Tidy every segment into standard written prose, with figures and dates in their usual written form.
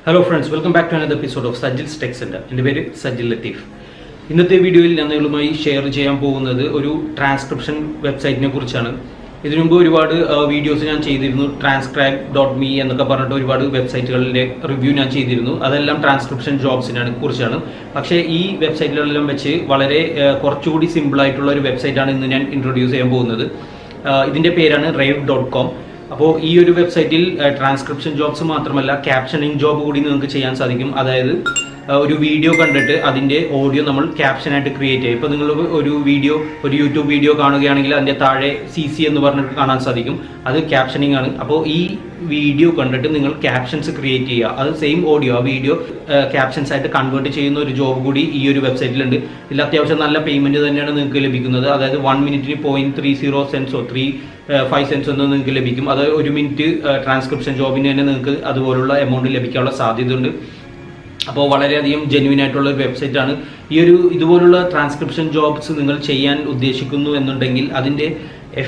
Hello friends, welcome back to another episode of Sajil's Tech Center. എൻ്റെ പേര് സജിൽ ലത്തീഫ്. ഇന്നത്തെ വീഡിയോയിൽ ഞാൻ നിങ്ങളുമായി ഷെയർ ചെയ്യാൻ പോകുന്നത് ഒരു ട്രാൻസ്ക്രിപ്ഷൻ വെബ്സൈറ്റിനെ കുറിച്ചാണ്. ഇതിനു മുമ്പ് ഒരുപാട് വീഡിയോസ് ഞാൻ ചെയ്തിരുന്നു. transcribe.me എന്നൊക്കെ പറഞ്ഞിട്ട് ഒരുപാട് വെബ്സൈറ്റുകളിലെ റിവ്യൂ ഞാൻ ചെയ്തിരുന്നു. അതെല്ലാം ട്രാൻസ്ക്രിപ്ഷൻ ജോബ്സിനെ കുറിച്ചാണ്. പക്ഷേ ഈ വെബ്സൈറ്റുകളെല്ലാം വെച്ച് വളരെ കുറച്ചുകൂടി സിമ്പിളായിട്ടുള്ള ഒരു വെബ്സൈറ്റാണ് ഇന്ന് ഞാൻ ഇൻട്രൊഡ്യൂസ് ചെയ്യാൻ പോകുന്നത്. ഇതിൻ്റെ പേരാണ് rave.com. അപ്പോൾ ഈ ഒരു വെബ്സൈറ്റിൽ ട്രാൻസ്ക്രിപ്ഷൻ ജോബ്സ് മാത്രമല്ല ക്യാപ്ഷനിങ് ജോബ് കൂടി നിങ്ങൾക്ക് ചെയ്യാൻ സാധിക്കും. അതായത് ഒരു വീഡിയോ കണ്ടിട്ട് അതിൻ്റെ ഓഡിയോ നമ്മൾ ക്യാപ്ഷനായിട്ട് ക്രിയേറ്റ് ചെയ്യും. ഇപ്പോൾ നിങ്ങൾ ഒരു യൂട്യൂബ് വീഡിയോ കാണുകയാണെങ്കിൽ അതിൻ്റെ താഴെ CC എന്ന് പറഞ്ഞിട്ട് കാണാൻ സാധിക്കും. അത് ക്യാപ്ഷനിങ് ആണ്. അപ്പോൾ ഈ വീഡിയോ കണ്ടിട്ട് നിങ്ങൾ ക്യാപ്ഷൻസ് ക്രിയേറ്റ് ചെയ്യുക. അത് സെയിം ഓഡിയോ ആ വീഡിയോ ക്യാപ്ഷൻസ് ആയിട്ട് കൺവേർട്ട് ചെയ്യുന്ന ഒരു ജോബ് കൂടി ഈ ഒരു വെബ്സൈറ്റിലുണ്ട്. ഇതിൽ അത്യാവശ്യം നല്ല പേയ്മെൻറ്റ് തന്നെയാണ് നിങ്ങൾക്ക് ലഭിക്കുന്നത്. അതായത് 1 മിനിറ്റിന് 0.30 സെൻസോ 5 സെൻസ് ഒന്നും നിങ്ങൾക്ക് ലഭിക്കും. അത് 1 മിനിറ്റ് ട്രാൻസ്ക്രിപ്ഷൻ ജോബിന് തന്നെ നിങ്ങൾക്ക് അതുപോലുള്ള എമൗണ്ട് ലഭിക്കാനുള്ള സാധ്യതയുണ്ട്. അപ്പോൾ വളരെയധികം ജെന്യൂൻ ആയിട്ടുള്ള ഒരു വെബ്സൈറ്റാണ്. ഇതുപോലുള്ള ട്രാൻസ്ക്രിപ്ഷൻ ജോബ്സ് നിങ്ങൾ ചെയ്യാൻ ഉദ്ദേശിക്കുന്നു എന്നുണ്ടെങ്കിൽ അതിൻ്റെ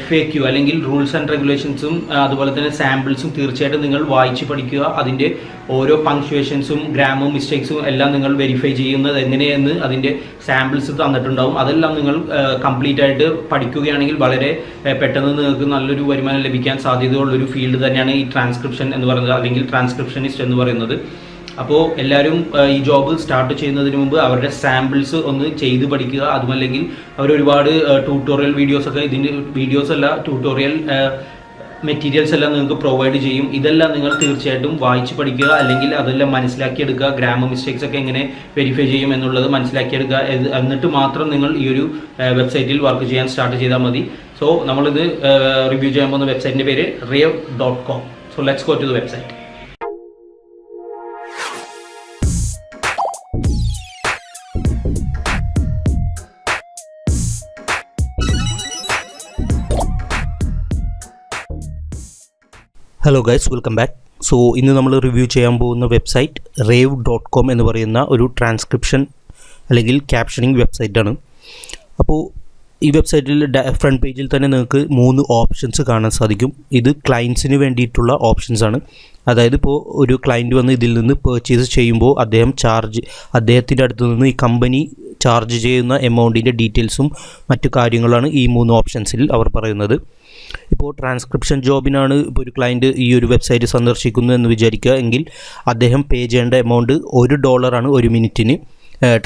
FAQ അല്ലെങ്കിൽ റൂൾസ് ആൻഡ് റെഗുലേഷൻസും അതുപോലെ തന്നെ സാമ്പിൾസും തീർച്ചയായിട്ടും നിങ്ങൾ വായിച്ച് പഠിക്കുക. അതിൻ്റെ ഓരോ പങ്ക്ച്വേഷൻസും ഗ്രാമർ മിസ്റ്റേക്സും എല്ലാം നിങ്ങൾ വെരിഫൈ ചെയ്യുന്നത് എങ്ങനെയെന്ന് അതിൻ്റെ സാമ്പിൾസ് തന്നിട്ടുണ്ടാവും. അതെല്ലാം നിങ്ങൾ കംപ്ലീറ്റ് ആയിട്ട് പഠിക്കുകയാണെങ്കിൽ വളരെ പെട്ടെന്ന് നിങ്ങൾക്ക് നല്ലൊരു വരുമാനം ലഭിക്കാൻ സാധ്യതയുള്ളൊരു ഫീൽഡ് തന്നെയാണ് ഈ ട്രാൻസ്ക്രിപ്ഷൻ എന്ന് പറയുന്നത്, അല്ലെങ്കിൽ ട്രാൻസ്ക്രിപ്ഷനിസ്റ്റ് എന്ന് പറയുന്നത്. അപ്പോൾ എല്ലാവരും ഈ ജോബ് സ്റ്റാർട്ട് ചെയ്യുന്നതിന് മുമ്പ് അവരുടെ സാമ്പിൾസ് ഒന്ന് ചെയ്ത് പഠിക്കുക. അതുമല്ലെങ്കിൽ അവരൊരുപാട് ട്യൂട്ടോറിയൽ ട്യൂട്ടോറിയൽ മെറ്റീരിയൽസ് എല്ലാം നിങ്ങൾക്ക് പ്രൊവൈഡ് ചെയ്യും. ഇതെല്ലാം നിങ്ങൾ തീർച്ചയായിട്ടും വായിച്ച് പഠിക്കുക, അല്ലെങ്കിൽ അതെല്ലാം മനസ്സിലാക്കിയെടുക്കുക. ഗ്രാമർ മിസ്റ്റേക്സ് ഒക്കെ എങ്ങനെ വെരിഫൈ ചെയ്യും എന്നുള്ളത് മനസ്സിലാക്കിയെടുക്കുക. എന്നിട്ട് മാത്രം നിങ്ങൾ ഈ ഒരു വെബ്സൈറ്റിൽ വർക്ക് ചെയ്യാൻ സ്റ്റാർട്ട് ചെയ്താൽ മതി. സോ നമ്മളിത് റിവ്യൂ ചെയ്യാൻ പോകുന്ന വെബ്സൈറ്റിൻ്റെ പേര് rave.com. So let's go to the website. Hello guys, welcome back. So ഇന്ന് നമ്മൾ റിവ്യൂ ചെയ്യാൻ പോകുന്ന വെബ്സൈറ്റ് rave.com എന്ന് പറയുന്ന ഒരു ട്രാൻസ്ക്രിപ്ഷൻ അല്ലെങ്കിൽ ക്യാപ്ഷനിങ് വെബ്സൈറ്റാണ്. അപ്പോൾ ഈ വെബ്സൈറ്റിൽ ഫ്രണ്ട് പേജിൽ തന്നെ നിങ്ങൾക്ക് 3 ഓപ്ഷൻസ് കാണാൻ സാധിക്കും. ഇത് ക്ലയൻസിന് വേണ്ടിയിട്ടുള്ള ഓപ്ഷൻസാണ്. അതായത് ഇപ്പോൾ ഒരു ക്ലയൻറ്റ് വന്ന് ഇതിൽ നിന്ന് പർച്ചേസ് ചെയ്യുമ്പോൾ അദ്ദേഹത്തിൻ്റെ അടുത്ത് നിന്ന് ഈ കമ്പനി ചാർജ് ചെയ്യുന്ന എമൗണ്ടിൻ്റെ ഡീറ്റെയിൽസും മറ്റു കാര്യങ്ങളാണ് ഈ 3 ഓപ്ഷൻസിൽ അവർ പറയുന്നത്. ഇപ്പോൾ ട്രാൻസ്ക്രിപ്ഷൻ ജോബിനാണ് ഇപ്പോൾ ഒരു ക്ലയൻറ്റ് ഈ ഒരു വെബ്സൈറ്റ് സന്ദർശിക്കുന്നു എന്ന് വിചാരിക്കുക എങ്കിൽ അദ്ദേഹം പേ ചെയ്യേണ്ട എമൗണ്ട് $1 1 മിനിറ്റിന്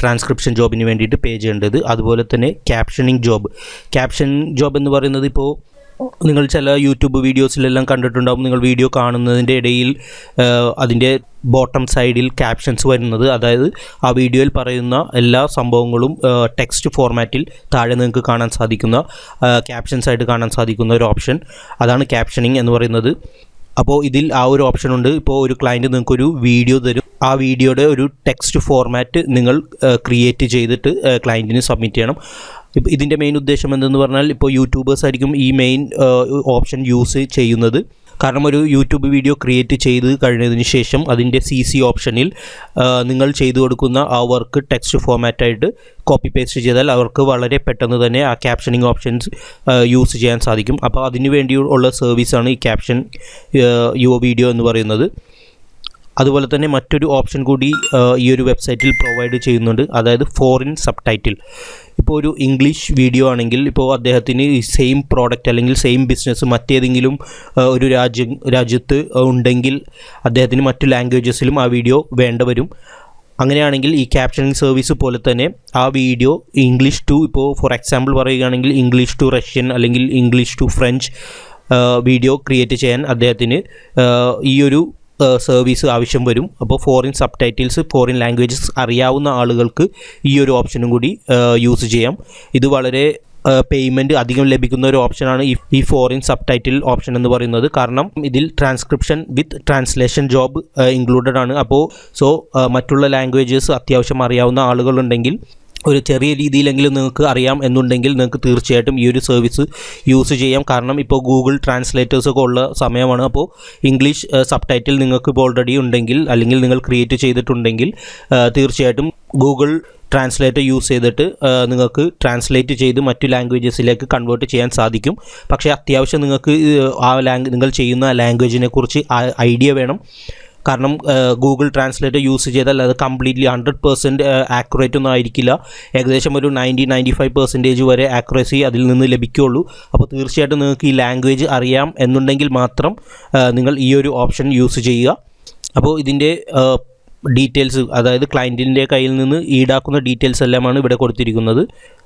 ട്രാൻസ്ക്രിപ്ഷൻ ജോബിന് വേണ്ടിയിട്ട് പേ ചെയ്യേണ്ടത്. അതുപോലെ തന്നെ ക്യാപ്ഷൻ ജോബ് എന്ന് പറയുന്നത് ഇപ്പോൾ നിങ്ങൾ ചില യൂട്യൂബ് വീഡിയോസിലെല്ലാം കണ്ടിട്ടുണ്ടാകും. നിങ്ങൾ വീഡിയോ കാണുന്നതിൻ്റെ ഇടയിൽ അതിൻ്റെ ബോട്ടം സൈഡിൽ ക്യാപ്ഷൻസ് വരുന്നത്, അതായത് ആ വീഡിയോയിൽ പറയുന്ന എല്ലാ സംഭവങ്ങളും ടെക്സ്റ്റ് ഫോർമാറ്റിൽ താഴെ നിങ്ങൾക്ക് കാണാൻ സാധിക്കുന്ന ക്യാപ്ഷൻസ് ആയിട്ട് കാണാൻ സാധിക്കുന്ന ഒരു ഓപ്ഷൻ, അതാണ് ക്യാപ്ഷനിങ് എന്ന് പറയുന്നത്. അപ്പോൾ ഇതിൽ ആ ഒരു ഓപ്ഷൻ ഉണ്ട്. ഇപ്പോൾ ഒരു ക്ലയൻറ്റ് നിങ്ങൾക്കൊരു വീഡിയോ തരും. ആ വീഡിയോയുടെ ഒരു ടെക്സ്റ്റ് ഫോർമാറ്റ് നിങ്ങൾ ക്രിയേറ്റ് ചെയ്തിട്ട് ക്ലയൻറ്റിന് സബ്മിറ്റ് ചെയ്യണം. ഇതിൻ്റെ മെയിൻ ഉദ്ദേശം എന്തെന്ന് പറഞ്ഞാൽ ഇപ്പോൾ യൂട്യൂബേഴ്സ് ആയിരിക്കും ഈ മെയിൻ ഓപ്ഷൻ യൂസ് ചെയ്യുന്നത്. കാരണം ഒരു യൂട്യൂബ് വീഡിയോ ക്രിയേറ്റ് ചെയ്ത് കഴിഞ്ഞതിന് ശേഷം അതിൻ്റെ CC ഓപ്ഷനിൽ നിങ്ങൾ ചെയ്തു കൊടുക്കുന്ന ആ വർക്ക് ടെക്സ്റ്റ് ഫോർമാറ്റായിട്ട് കോപ്പി പേസ്റ്റ് ചെയ്താൽ അവർക്ക് വളരെ പെട്ടെന്ന് തന്നെ ആ ക്യാപ്ഷനിങ് ഓപ്ഷൻസ് യൂസ് ചെയ്യാൻ സാധിക്കും. അപ്പോൾ അതിന് വേണ്ടിയുള്ള സർവീസാണ് ഈ ക്യാപ്ഷൻ യുവർ വീഡിയോ എന്ന് പറയുന്നത്. അതുപോലെ തന്നെ മറ്റൊരു ഓപ്ഷൻ കൂടി ഈ ഒരു വെബ്സൈറ്റിൽ പ്രൊവൈഡ് ചെയ്യുന്നുണ്ട്, അതായത് ഫോറിൻ സബ് ടൈറ്റിൽ. ഇപ്പോൾ ഒരു ഇംഗ്ലീഷ് വീഡിയോ ആണെങ്കിൽ ഇപ്പോൾ അദ്ദേഹത്തിന് സെയിം പ്രോഡക്റ്റ് അല്ലെങ്കിൽ സെയിം ബിസിനസ് മറ്റേതെങ്കിലും ഒരു രാജ്യത്ത് ഉണ്ടെങ്കിൽ അദ്ദേഹത്തിന് മറ്റു ലാംഗ്വേജസിലും ആ വീഡിയോ വേണ്ട വരും. അങ്ങനെയാണെങ്കിൽ ഈ ക്യാപ്ഷനിങ് സർവീസ് പോലെ തന്നെ ആ വീഡിയോ ഇംഗ്ലീഷ് ടു, ഇപ്പോൾ ഫോർ എക്സാമ്പിൾ പറയുകയാണെങ്കിൽ ഇംഗ്ലീഷ് ടു റഷ്യൻ അല്ലെങ്കിൽ English to French video create ചെയ്യാൻ അദ്ദേഹത്തിന് ഈ ഒരു സർവീസ് ആവശ്യം വരും. അപ്പോൾ foreign subtitles, foreign languages അറിയാവുന്ന ആളുകൾക്ക് ഈ ഒരു ഓപ്ഷനും കൂടി യൂസ് ചെയ്യാം. ഇത് വളരെ പേയ്മെൻറ്റ് അധികം ലഭിക്കുന്ന ഒരു ഓപ്ഷനാണ് ഈ ഫോറിൻ സബ് ടൈറ്റിൽ ഓപ്ഷൻ എന്ന് പറയുന്നത്. കാരണം ഇതിൽ ട്രാൻസ്ക്രിപ്ഷൻ വിത്ത് ട്രാൻസ്ലേഷൻ ജോബ് ഇൻക്ലൂഡഡ് ആണ്. അപ്പോൾ മറ്റുള്ള ലാംഗ്വേജസ് അത്യാവശ്യം അറിയാവുന്ന ആളുകളുണ്ടെങ്കിൽ, ഒരു ചെറിയ രീതിയിലെങ്കിലും നിങ്ങൾക്ക് അറിയാം എന്നുണ്ടെങ്കിൽ നിങ്ങൾക്ക് തീർച്ചയായിട്ടും ഈ ഒരു സർവീസ് യൂസ് ചെയ്യാം. കാരണം ഇപ്പോൾ ഗൂഗിൾ ട്രാൻസ്ലേറ്റേഴ്സൊക്കെ ഉള്ള സമയമാണ്. അപ്പോൾ ഇംഗ്ലീഷ് സബ് ടൈറ്റിൽ നിങ്ങൾക്ക് ഇപ്പോൾ ഓൾറെഡി ഉണ്ടെങ്കിൽ അല്ലെങ്കിൽ നിങ്ങൾ ക്രിയേറ്റ് ചെയ്തിട്ടുണ്ടെങ്കിൽ തീർച്ചയായിട്ടും ഗൂഗിൾ ട്രാൻസ്ലേറ്റർ യൂസ് ചെയ്തിട്ട് നിങ്ങൾക്ക് ട്രാൻസ്ലേറ്റ് ചെയ്ത് മറ്റു ലാംഗ്വേജസിലേക്ക് കൺവേർട്ട് ചെയ്യാൻ സാധിക്കും. പക്ഷേ അത്യാവശ്യം നിങ്ങൾക്ക് നിങ്ങൾ ചെയ്യുന്ന ലാംഗ്വേജിനെ കുറിച്ച് ഐഡിയ വേണം. കാരണം ഗൂഗിൾ ട്രാൻസ്ലേറ്റർ യൂസ് ചെയ്താൽ അത് കംപ്ലീറ്റ്ലി 100% ആക്യുറേറ്റ് ഒന്നും ആയിരിക്കില്ല. ഏകദേശം ഒരു 90-95% വരെ ആക്യുറസി അതിൽ നിന്ന് ലഭിക്കുകയുള്ളൂ. അപ്പോൾ തീർച്ചയായിട്ടും നിങ്ങൾക്ക് ഈ ലാംഗ്വേജ് അറിയാം എന്നുണ്ടെങ്കിൽ മാത്രം നിങ്ങൾ ഈ ഒരു ഓപ്ഷൻ യൂസ് ചെയ്യുക. അപ്പോൾ ഇതിൻ്റെ ഡീറ്റെയിൽസ്, അതായത് ക്ലയൻറ്റിൻ്റെ കയ്യിൽ നിന്ന് ഈടാക്കുന്ന ഡീറ്റെയിൽസ് എല്ലാമാണ് ഇവിടെ കൊടുത്തിരിക്കുന്നത്.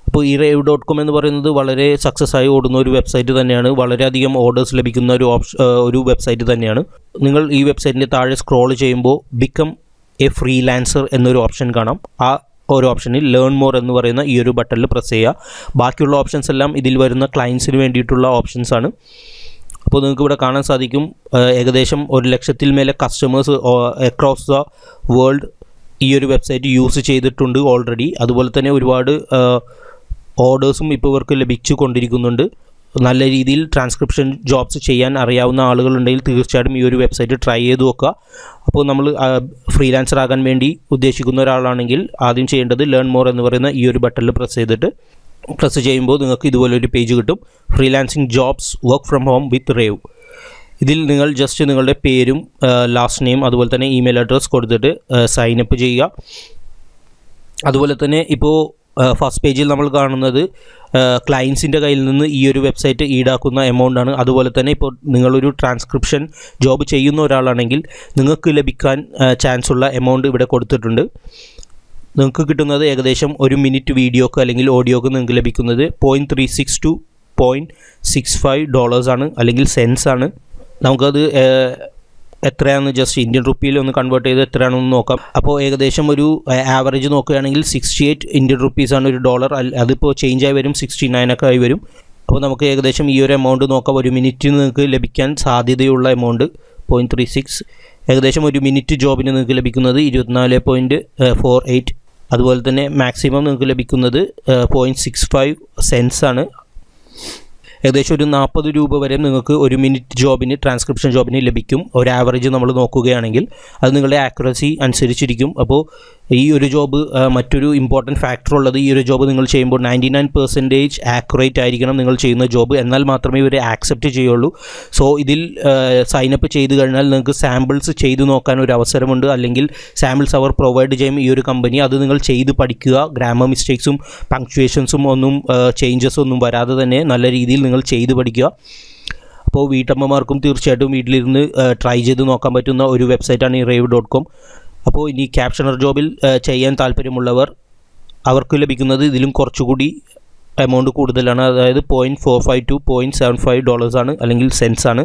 അപ്പോൾ ഈ rave.com എന്ന് പറയുന്നത് വളരെ സക്സസ് ആയി ഓടുന്ന ഒരു വെബ്സൈറ്റ് തന്നെയാണ്. വളരെയധികം ഓർഡേഴ്സ് ലഭിക്കുന്ന ഒരു വെബ്സൈറ്റ് തന്നെയാണ്. നിങ്ങൾ ഈ വെബ്സൈറ്റിൻ്റെ താഴെ സ്ക്രോൾ ചെയ്യുമ്പോൾ ബിക്കം എ ഫ്രീലാൻസർ എന്നൊരു ഓപ്ഷൻ കാണാം. ആ ഒരു ഓപ്ഷനിൽ ലേൺ മോർ എന്ന് പറയുന്ന ഈ ഒരു ബട്ടണിൽ പ്രസ് ചെയ്യുക. ബാക്കിയുള്ള ഓപ്ഷൻസ് എല്ലാം ഇതിൽ വരുന്ന ക്ലയൻസിന് വേണ്ടിയിട്ടുള്ള ഓപ്ഷൻസാണ്. അപ്പോൾ നിങ്ങൾക്ക് ഇവിടെ കാണാൻ സാധിക്കും ഏകദേശം 100,000 മേലെ കസ്റ്റമേഴ്സ് അക്രോസ് ദ വേൾഡ് ഈ ഒരു വെബ്സൈറ്റ് യൂസ് ചെയ്തിട്ടുണ്ട് ഓൾറെഡി. അതുപോലെ തന്നെ ഒരുപാട് ഓർഡേഴ്സും ഇപ്പോൾ ഇവർക്ക് ലഭിച്ചു കൊണ്ടിരിക്കുന്നുണ്ട്. നല്ല രീതിയിൽ ട്രാൻസ്ക്രിപ്ഷൻ ജോബ്സ് ചെയ്യാൻ അറിയാവുന്ന ആളുകളുണ്ടെങ്കിൽ തീർച്ചയായിട്ടും ഈ ഒരു വെബ്സൈറ്റ് ട്രൈ ചെയ്ത് നോക്കുക. അപ്പോൾ നമ്മൾ ഫ്രീലാൻസർ ആകാൻ വേണ്ടി ഉദ്ദേശിക്കുന്ന ഒരാളാണെങ്കിൽ ആദ്യം ചെയ്യേണ്ടത് ലേൺ മോർ എന്ന് പറയുന്ന ഈ ഒരു ബട്ടണിൽ പ്രസ് ചെയ്യുമ്പോൾ നിങ്ങൾക്ക് ഇതുപോലൊരു പേജ് കിട്ടും. Freelancing jobs work from home with Rev. ഇതിൽ നിങ്ങൾ ജസ്റ്റ് നിങ്ങളുടെ പേരും ലാസ്റ്റ് നെയിം അതുപോലെ തന്നെ ഇമെയിൽ അഡ്രസ്സ് കൊടുത്തിട്ട് സൈനപ്പ് ചെയ്യുക. അതുപോലെ തന്നെ ഇപ്പോൾ ഫസ്റ്റ് പേജിൽ നമ്മൾ കാണുന്നത് ക്ലയൻസിൻ്റെ കയ്യിൽ നിന്ന് ഈ ഒരു വെബ്സൈറ്റ് ഈടാക്കുന്ന എമൗണ്ടാണ്. അതുപോലെ തന്നെ ഇപ്പോൾ നിങ്ങളൊരു ട്രാൻസ്ക്രിപ്ഷൻ ജോബ് ചെയ്യുന്ന ഒരാളാണെങ്കിൽ നിങ്ങൾക്ക് ലഭിക്കാൻ ചാൻസ് ഉള്ള എമൗണ്ട് ഇവിടെ കൊടുത്തിട്ടുണ്ട്. നിങ്ങൾക്ക് കിട്ടുന്നത് ഏകദേശം 1 മിനിറ്റ് വീഡിയോക്ക് അല്ലെങ്കിൽ ഓഡിയോക്ക് നിങ്ങൾക്ക് ലഭിക്കുന്നത് $0.36 to $0.65 ആണ്, അല്ലെങ്കിൽ സെൻസ് ആണ്. നമുക്കത് എത്രയാണെന്ന് ജസ്റ്റ് ഇന്ത്യൻ റുപ്പിയിൽ ഒന്ന് കൺവേർട്ട് ചെയ്ത് എത്രയാണെന്ന് നോക്കാം. അപ്പോൾ ഏകദേശം ഒരു ആവറേജ് നോക്കുകയാണെങ്കിൽ 68 ഇന്ത്യൻ റുപ്പീസാണ് ഒരു ഡോളർ. അതിപ്പോൾ ചേഞ്ച് ആയി വരും, 69 ഒക്കെ ആയി വരും. അപ്പോൾ നമുക്ക് ഏകദേശം ഈ ഒരു എമൗണ്ട് നോക്കാം. 1 മിനിറ്റിന് നിങ്ങൾക്ക് ലഭിക്കാൻ സാധ്യതയുള്ള എമൗണ്ട് 0.36. ഏകദേശം 1 മിനിറ്റ് ജോബിന് നിങ്ങൾക്ക് ലഭിക്കുന്നത് 24.48. അതുപോലെ തന്നെ മാക്സിമം നിങ്ങൾക്ക് ലഭിക്കുന്നത് 0.65 സെൻസ് ആണ്. ഏകദേശം ഒരു 40 രൂപ വരെ നിങ്ങൾക്ക് 1 മിനിറ്റ് ജോബിന്, ട്രാൻസ്ക്രിപ്ഷൻ ജോബിന് ലഭിക്കും. ഒരു ആവറേജ് നമ്മൾ നോക്കുകയാണെങ്കിൽ അത് നിങ്ങളുടെ ആക്യുറസി അനുസരിച്ചിരിക്കും. അപ്പോൾ ഈ ഒരു ജോബ് മറ്റൊരു ഇമ്പോർട്ടൻറ്റ് ഫാക്ടർ ഉള്ളത്, ഈ ഒരു ജോബ് നിങ്ങൾ ചെയ്യുമ്പോൾ 99% ആക്യുറേറ്റ് ആയിരിക്കണം നിങ്ങൾ ചെയ്യുന്ന ജോബ്, എന്നാൽ മാത്രമേ ഇവർ ആക്സെപ്റ്റ് ചെയ്യുള്ളൂ. സോ ഇതിൽ സൈനപ്പ് ചെയ്ത് കഴിഞ്ഞാൽ നിങ്ങൾക്ക് സാമ്പിൾസ് ചെയ്ത് നോക്കാൻ ഒരു അവസരമുണ്ട്, അല്ലെങ്കിൽ സാമ്പിൾസ് അവർ പ്രൊവൈഡ് ചെയ്യും ഈ ഒരു കമ്പനി. അത് നിങ്ങൾ ചെയ്ത് പഠിക്കുക. ഗ്രാമർ മിസ്റ്റേക്സും പങ്ക്ച്വേഷൻസും ഒന്നും ചേഞ്ചസ് ഒന്നും വരാതെ തന്നെ നല്ല രീതിയിൽ നിങ്ങൾ ചെയ്ത് പഠിക്കുക. അപ്പോൾ വീട്ടമ്മമാർക്കും തീർച്ചയായിട്ടും വീട്ടിലിരുന്ന് ട്രൈ ചെയ്ത് നോക്കാൻ പറ്റുന്ന ഒരു വെബ്സൈറ്റാണ് ഈ rave.com. അപ്പോൾ ഇനി ക്യാപ്ഷണർ ജോബിൽ ചെയ്യാൻ താല്പര്യമുള്ളവർ, അവർക്ക് ലഭിക്കുന്നത് ഇതിലും കുറച്ചുകൂടി എമൗണ്ട് കൂടുതലാണ്. അതായത് $0.45 to $0.75 ആണ്, അല്ലെങ്കിൽ സെൻസ് ആണ്.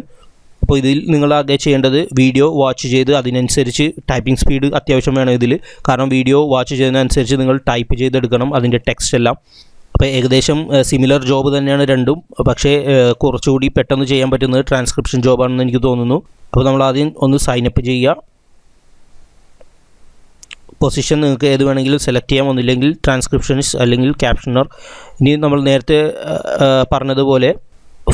അപ്പോൾ ഇതിൽ നിങ്ങൾ ആകെ ചെയ്യേണ്ടത് വീഡിയോ വാച്ച് ചെയ്ത് അതിനനുസരിച്ച് ടൈപ്പിംഗ് സ്പീഡ് അത്യാവശ്യം വേണം ഇതിൽ. കാരണം വീഡിയോ വാച്ച് ചെയ്യുന്നതനുസരിച്ച് നിങ്ങൾ ടൈപ്പ് ചെയ്തെടുക്കണം അതിൻ്റെ ടെക്സ്റ്റ് എല്ലാം. അപ്പോൾ ഏകദേശം സിമിലർ ജോബ് തന്നെയാണ് രണ്ടും, പക്ഷേ കുറച്ചുകൂടി പെട്ടെന്ന് ചെയ്യാൻ പറ്റുന്നത് ട്രാൻസ്ക്രിപ്ഷൻ ജോബാണെന്ന് എനിക്ക് തോന്നുന്നു. അപ്പോൾ നമ്മൾ ആദ്യം ഒന്ന് സൈനപ്പ് ചെയ്യുക. പൊസിഷൻ നിങ്ങൾക്ക് ഏത് വേണമെങ്കിലും സെലക്ട് ചെയ്യാം, ഒന്നില്ലെങ്കിൽ ട്രാൻസ്ക്രിപ്ഷനിസ്റ്റ് അല്ലെങ്കിൽ ക്യാപ്ഷനർ. ഇനി നമ്മൾ നേരത്തെ പറഞ്ഞതുപോലെ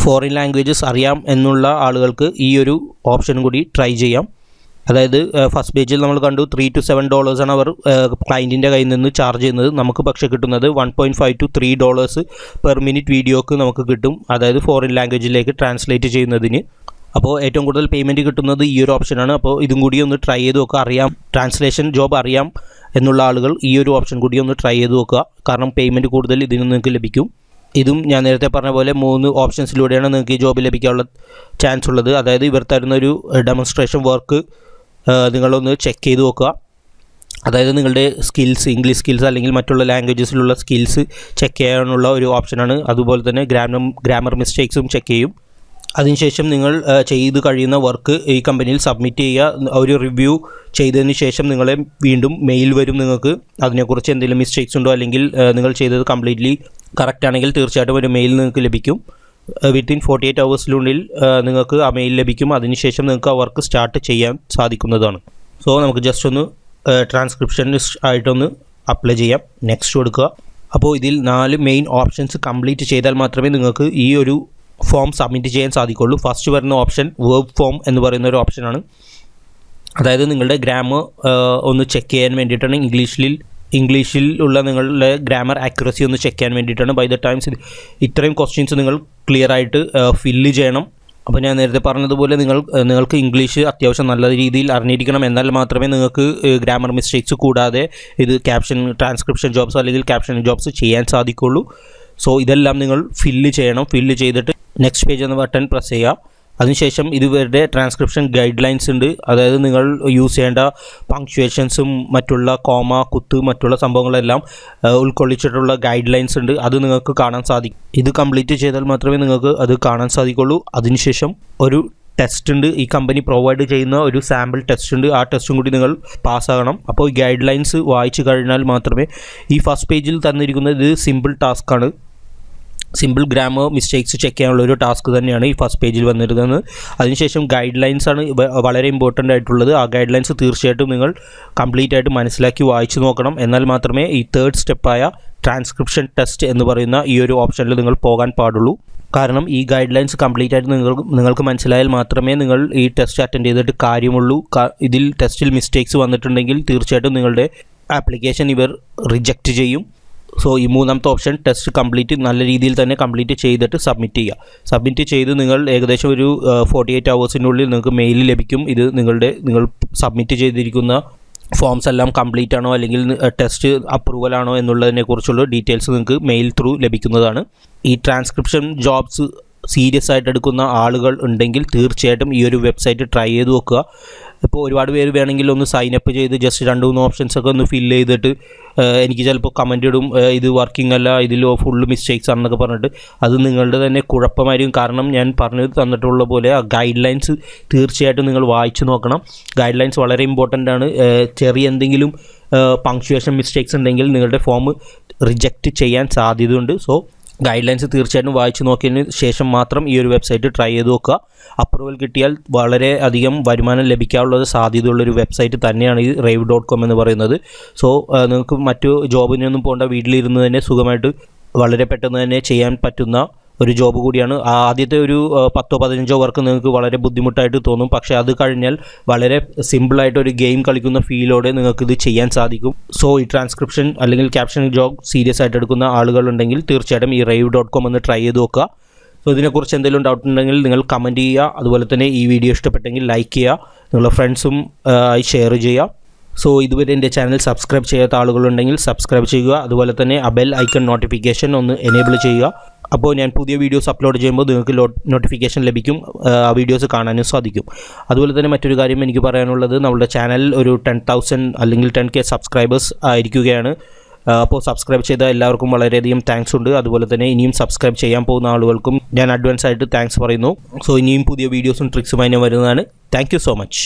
ഫോറിൻ ലാംഗ്വേജസ് അറിയാം എന്നുള്ള ആളുകൾക്ക് ഈ ഒരു ഓപ്ഷൻ കൂടി ട്രൈ ചെയ്യാം. അതായത് ഫസ്റ്റ് പേജിൽ നമ്മൾ കണ്ടു $3 to $7 ആണ് അവർ ക്ലയൻറ്റിൻ്റെ കയ്യിൽ നിന്ന് ചാർജ് ചെയ്യുന്നത്. നമുക്ക് പക്ഷേ കിട്ടുന്നത് $1.5 to $3 പെർ മിനിറ്റ് വീഡിയോക്ക് നമുക്ക് കിട്ടും, അതായത് ഫോറിൻ ലാംഗ്വേജിലേക്ക് ട്രാൻസ്ലേറ്റ് ചെയ്യുന്നതിന്. അപ്പോൾ ഏറ്റവും കൂടുതൽ പേയ്മെൻറ്റ് കിട്ടുന്നത് ഈ ഒരു ഓപ്ഷനാണ്. അപ്പോൾ ഇതും കൂടി ഒന്ന് ട്രൈ ചെയ്ത് നോക്കുക. അറിയാം, ട്രാൻസ്ലേഷൻ ജോബ് അറിയാം എന്നുള്ള ആളുകൾ ഈ ഒരു ഓപ്ഷൻ കൂടി ഒന്ന് ട്രൈ ചെയ്ത് നോക്കുക. കാരണം പേയ്മെൻറ്റ് കൂടുതൽ ഇതിന് നിങ്ങൾക്ക് ലഭിക്കും. ഇതും ഞാൻ നേരത്തെ പറഞ്ഞ പോലെ 3 ഓപ്ഷൻസിലൂടെയാണ് നിങ്ങൾക്ക് ഈ ജോബ് ലഭിക്കാനുള്ള ചാൻസ് ഉള്ളത്. അതായത് ഇവർ തരുന്നൊരു ഡെമോൺസ്ട്രേഷൻ വർക്ക് നിങ്ങളൊന്ന് ചെക്ക് ചെയ്ത് നോക്കുക. അതായത് നിങ്ങളുടെ സ്കിൽസ്, ഇംഗ്ലീഷ് സ്കിൽസ് അല്ലെങ്കിൽ മറ്റുള്ള ലാംഗ്വേജസിലുള്ള സ്കിൽസ് ചെക്ക് ചെയ്യാനുള്ള ഒരു ഓപ്ഷനാണ്. അതുപോലെ തന്നെ ഗ്രാമർ മിസ്റ്റേക്സും ചെക്ക് ചെയ്യും. അതിനുശേഷം നിങ്ങൾ ചെയ്ത് കഴിയുന്ന വർക്ക് ഈ കമ്പനിയിൽ സബ്മിറ്റ് ചെയ്യുക. ഒരു റിവ്യൂ ചെയ്തതിന് ശേഷം നിങ്ങളെ വീണ്ടും മെയിൽ വരും. നിങ്ങൾക്ക് അതിനെക്കുറിച്ച് എന്തെങ്കിലും മിസ്റ്റേക്സ് ഉണ്ടോ, അല്ലെങ്കിൽ നിങ്ങൾ ചെയ്തത് കംപ്ലീറ്റ്ലി കറക്റ്റ് ആണെങ്കിൽ തീർച്ചയായിട്ടും ഒരു മെയിൽ നിങ്ങൾക്ക് ലഭിക്കും. വിത്തിൻ 48 hours നിങ്ങൾക്ക് ആ മെയിൽ ലഭിക്കും. അതിനുശേഷം നിങ്ങൾക്ക് ആ വർക്ക് സ്റ്റാർട്ട് ചെയ്യാൻ സാധിക്കുന്നതാണ്. സോ നമുക്ക് ജസ്റ്റ് ഒന്ന് ട്രാൻസ്ക്രിപ്ഷനിസ്റ്റ് ആയിട്ടൊന്ന് അപ്ലൈ ചെയ്യാം. നെക്സ്റ്റ് കൊടുക്കുക. അപ്പോൾ ഇതിൽ 4 മെയിൻ ഓപ്ഷൻസ് കംപ്ലീറ്റ് ചെയ്താൽ മാത്രമേ നിങ്ങൾക്ക് ഈ ഒരു ഫോം സബ്മിറ്റ് ചെയ്യാൻ സാധിക്കുള്ളൂ. ഫസ്റ്റ് വരുന്ന ഓപ്ഷൻ വേർബ് ഫോം എന്ന് പറയുന്ന ഒരു ഓപ്ഷനാണ്. അതായത് നിങ്ങളുടെ ഗ്രാമർ ഒന്ന് ചെക്ക് ചെയ്യാൻ വേണ്ടിയിട്ടാണ്. ഇംഗ്ലീഷിലുള്ള നിങ്ങളുടെ ഗ്രാമർ ആക്യുറസി ഒന്ന് ചെക്ക് ചെയ്യാൻ വേണ്ടിയിട്ടാണ്. ബൈ ദ ടൈംസ് ഇത്രയും ക്വസ്റ്റ്യൻസ് നിങ്ങൾ ക്ലിയർ ആയിട്ട് ഫില്ല് ചെയ്യണം. അപ്പോൾ ഞാൻ നേരത്തെ പറഞ്ഞതുപോലെ നിങ്ങൾക്ക് ഇംഗ്ലീഷ് അത്യാവശ്യം നല്ല രീതിയിൽ അറിഞ്ഞിരിക്കണം. എന്നാൽ മാത്രമേ നിങ്ങൾക്ക് ഗ്രാമർ മിസ്റ്റേക്സ് കൂടാതെ ഇത് ട്രാൻസ്ക്രിപ്ഷൻ ജോബ്സ് അല്ലെങ്കിൽ ക്യാപ്ഷൻ ജോബ്സ് ചെയ്യാൻ സാധിക്കുള്ളൂ. സോ ഇതെല്ലാം നിങ്ങൾ ഫില്ല് ചെയ്യണം. ഫില്ല് ചെയ്തിട്ട് നെക്സ്റ്റ് പേജ് എന്ന ബട്ടൺ പ്രസ് ചെയ്യുക. അതിനുശേഷം ഇതുവരുടെ ട്രാൻസ്ക്രിപ്ഷൻ ഗൈഡ് ലൈൻസ് ഉണ്ട്. അതായത് നിങ്ങൾ യൂസ് ചെയ്യേണ്ട പങ്ക്ച്വേഷൻസും മറ്റുള്ള കോമ, കുത്ത്, മറ്റുള്ള സംഭവങ്ങളെല്ലാം ഉൾക്കൊള്ളിച്ചിട്ടുള്ള ഗൈഡ് ലൈൻസ് ഉണ്ട്. അത് നിങ്ങൾക്ക് കാണാൻ സാധിക്കും. ഇത് കംപ്ലീറ്റ് ചെയ്താൽ മാത്രമേ നിങ്ങൾക്ക് അത് കാണാൻ സാധിക്കുള്ളൂ. അതിനുശേഷം ഒരു ടെസ്റ്റ് ഉണ്ട്. ഈ കമ്പനി പ്രൊവൈഡ് ചെയ്യുന്ന ഒരു സാമ്പിൾ ടെസ്റ്റ് ഉണ്ട്. ആ ടെസ്റ്റും കൂടി നിങ്ങൾ പാസ്സാകണം. അപ്പോൾ ഈ ഗൈഡ് ലൈൻസ് വായിച്ചു കഴിഞ്ഞാൽ മാത്രമേ ഈ ഫസ്റ്റ് പേജിൽ തന്നിരിക്കുന്നത് ഇത് സിമ്പിൾ ടാസ്ക്കാണ്. സിമ്പിൾ ഗ്രാമർ മിസ്റ്റേക്സ് ചെക്ക് ചെയ്യാനുള്ള ഒരു ടാസ്ക് തന്നെയാണ് ഈ ഫസ്റ്റ് പേജിൽ വന്നിരുന്നത്. അതിനുശേഷം ഗൈഡ് ലൈൻസ് ആണ് വളരെ ഇമ്പോർട്ടൻ്റ് ആയിട്ടുള്ളത്. ആ ഗൈഡ് ലൈൻസ് തീർച്ചയായിട്ടും നിങ്ങൾ കംപ്ലീറ്റ് ആയിട്ട് മനസ്സിലാക്കി വായിച്ചു നോക്കണം. എന്നാൽ മാത്രമേ ഈ തേർഡ് സ്റ്റെപ്പായ ട്രാൻസ്ക്രിപ്ഷൻ ടെസ്റ്റ് എന്ന് പറയുന്ന ഈ ഒരു ഓപ്ഷനിൽ നിങ്ങൾ പോകാൻ പാടുള്ളൂ. കാരണം ഈ ഗൈഡ് ലൈൻസ് കംപ്ലീറ്റ് ആയിട്ട് നിങ്ങൾക്ക് മനസ്സിലായാൽ മാത്രമേ നിങ്ങൾ ഈ ടെസ്റ്റ് അറ്റൻഡ് ചെയ്തിട്ട് കാര്യമുള്ളൂ. ഇതിൽ ടെസ്റ്റിൽ മിസ്റ്റേക്സ് വന്നിട്ടുണ്ടെങ്കിൽ തീർച്ചയായിട്ടും നിങ്ങളുടെ ആപ്ലിക്കേഷൻ ഇവർ റിജക്റ്റ് ചെയ്യും. സോ ഈ മൂന്നാമത്തെ ഓപ്ഷൻ ടെസ്റ്റ് നല്ല രീതിയിൽ തന്നെ കംപ്ലീറ്റ് ചെയ്തിട്ട് സബ്മിറ്റ് ചെയ്യുക. സബ്മിറ്റ് ചെയ്ത് നിങ്ങൾ ഏകദേശം ഒരു 48 hours നിങ്ങൾക്ക് മെയിൽ ലഭിക്കും. ഇത് നിങ്ങൾ സബ്മിറ്റ് ചെയ്തിരിക്കുന്ന ഫോംസ് എല്ലാം കംപ്ലീറ്റ് ആണോ അല്ലെങ്കിൽ ടെസ്റ്റ് അപ്രൂവൽ ആണോ എന്നുള്ളതിനെക്കുറിച്ചുള്ള ഡീറ്റെയിൽസ് നിങ്ങൾക്ക് മെയിൽ ത്രൂ ലഭിക്കുന്നതാണ്. ഈ ട്രാൻസ്ക്രിപ്ഷൻ ജോബ്സ് സീരിയസ് ആയിട്ട് എടുക്കുന്ന ആളുകൾ ഉണ്ടെങ്കിൽ തീർച്ചയായിട്ടും ഈ ഒരു വെബ്സൈറ്റ് ട്രൈ ചെയ്ത് നോക്കുക. ഇപ്പോൾ ഒരുപാട് പേര് വേണമെങ്കിൽ ഒന്ന് സൈനപ്പ് ചെയ്ത് ജസ്റ്റ് 2-3 ഓപ്ഷൻസൊക്കെ ഒന്ന് ഫില്ല് ചെയ്തിട്ട് എനിക്ക് ചിലപ്പോൾ കമൻ്റ് ഇടും, ഇത് വർക്കിംഗ് അല്ല, ഇതിൽ ഫുള്ള് മിസ്റ്റേക്സ് ആണെന്നൊക്കെ പറഞ്ഞിട്ട്. അത് നിങ്ങളുടെ തന്നെ കുഴപ്പമായിരിക്കും. കാരണം ഞാൻ പറഞ്ഞു തന്നിട്ടുള്ള പോലെ ആ ഗൈഡ് ലൈൻസ് തീർച്ചയായിട്ടും നിങ്ങൾ വായിച്ചു നോക്കണം. ഗൈഡ് ലൈൻസ് വളരെ ഇമ്പോർട്ടൻ്റ് ആണ്. ചെറിയ എന്തെങ്കിലും പങ്ക്ച്വേഷൻ മിസ്റ്റേക്സ് ഉണ്ടെങ്കിൽ നിങ്ങളുടെ ഫോം റിജക്റ്റ് ചെയ്യാൻ സാധ്യതയുണ്ട്. സോ ഗൈഡ് ലൈൻസ് തീർച്ചയായിട്ടും വായിച്ചു നോക്കിയതിന് ശേഷം മാത്രം ഈ ഒരു വെബ്സൈറ്റ് ട്രൈ ചെയ്ത് നോക്കുക. അപ്രൂവൽ കിട്ടിയാൽ വളരെ അധികം വരുമാനം ലഭിക്കാനുള്ളത് സാധ്യതയുള്ളൊരു വെബ്സൈറ്റ് തന്നെയാണ് ഈ rave.com എന്ന് പറയുന്നത്. സോ നിങ്ങൾക്ക് മറ്റു ജോബിനൊന്നും പോകേണ്ട, വീട്ടിലിരുന്ന് തന്നെ സുഖമായിട്ട് വളരെ പെട്ടെന്ന് തന്നെ ചെയ്യാൻ പറ്റുന്ന ഒരു ജോബ് കൂടിയാണ്. ആദ്യത്തെ ഒരു 10-15 വർക്ക് നിങ്ങൾക്ക് വളരെ ബുദ്ധിമുട്ടായിട്ട് തോന്നും. പക്ഷേ അത് കഴിഞ്ഞാൽ വളരെ സിമ്പിളായിട്ട് ഒരു ഗെയിം കളിക്കുന്ന ഫീലോടെ നിങ്ങൾക്കിത് ചെയ്യാൻ സാധിക്കും. സോ ഈ ട്രാൻസ്ക്രിപ്ഷൻ അല്ലെങ്കിൽ ക്യാപ്ഷൻ ജോബ് സീരിയസ് ആയിട്ട് എടുക്കുന്ന ആളുകളുണ്ടെങ്കിൽ തീർച്ചയായിട്ടും ഈ rave.com ഒന്ന് ട്രൈ ചെയ്ത് നോക്കുക. സോ ഇതിനെക്കുറിച്ച് എന്തെങ്കിലും ഡൗട്ട് ഉണ്ടെങ്കിൽ നിങ്ങൾ കമൻറ്റ് ചെയ്യുക. അതുപോലെ തന്നെ ഈ വീഡിയോ ഇഷ്ടപ്പെട്ടെങ്കിൽ ലൈക്ക് ചെയ്യുക, നിങ്ങളുടെ ഫ്രണ്ട്സും ആയി ഷെയർ ചെയ്യുക. സോ ഇതുവരെ എൻ്റെ ചാനൽ സബ്സ്ക്രൈബ് ചെയ്യാത്ത ആളുകളുണ്ടെങ്കിൽ സബ്സ്ക്രൈബ് ചെയ്യുക. അതുപോലെ തന്നെ ആ ബെൽ ഐക്കൺ നോട്ടിഫിക്കേഷൻ ഒന്ന് എനേബിൾ ചെയ്യുക. അപ്പോൾ ഞാൻ പുതിയ വീഡിയോസ് അപ്ലോഡ് ചെയ്യുമ്പോൾ നിങ്ങൾക്ക് നോട്ടിഫിക്കേഷൻ ലഭിക്കും. ആ വീഡിയോസ് കാണാനും സാധിക്കും. അതുപോലെ തന്നെ മറ്റൊരു കാര്യം എനിക്ക് പറയാനുള്ളത്, നമ്മുടെ ചാനൽ ഒരു 10,000 അല്ലെങ്കിൽ 10K സബ്സ്ക്രൈബേഴ്സ് ആയിരിക്കുകയാണ്. അപ്പോൾ സബ്സ്ക്രൈബ് ചെയ്ത എല്ലാവർക്കും വളരെയധികം താങ്ക്സ് ഉണ്ട്. അതുപോലെ തന്നെ ഇനിയും സബ്സ്ക്രൈബ് ചെയ്യാൻ പോകുന്ന ആളുകൾക്കും ഞാൻ അഡ്വാൻസ് ആയിട്ട് താങ്ക്സ് പറയുന്നു. സോ ഇനിയും പുതിയ വീഡിയോസും ട്രിക്സുമായി ഞാൻ വരുന്നതാണ്. Thank you so much.